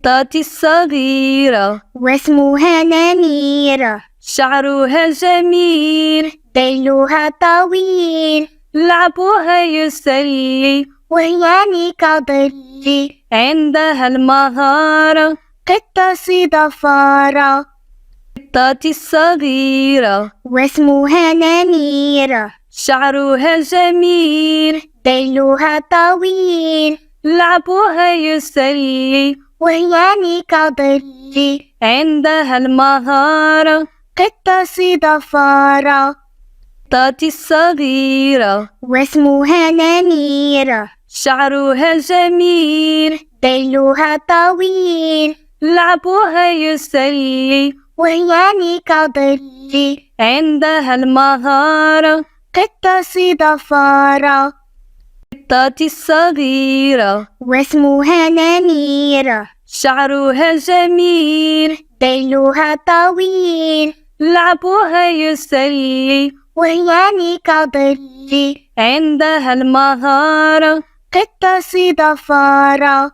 القطة الصغيرة واسمها نميرة. شعرها جميل ذيلها طويل. لعبها يسلي وهي كظل. عندها المهارة. قطة صفارة. القطة الصغيرة واسمها نميرة. شعرها جميل ذيلها طويل. لعبها يسلي وهي كظل. عندها المهارة. قطة صفارة. القطة الصغيرة واسمها نميرة. شعرها جميل ذيلها طويل. لعبها يسلي وهي كظل. عندها المهارة. قطة صفارة. القطة الصغيرة واسمها نميرة. شعرها جميل ذيلها طويل. لعبها يسلي وهي كظل. عندها المهارة. قطة صفارة.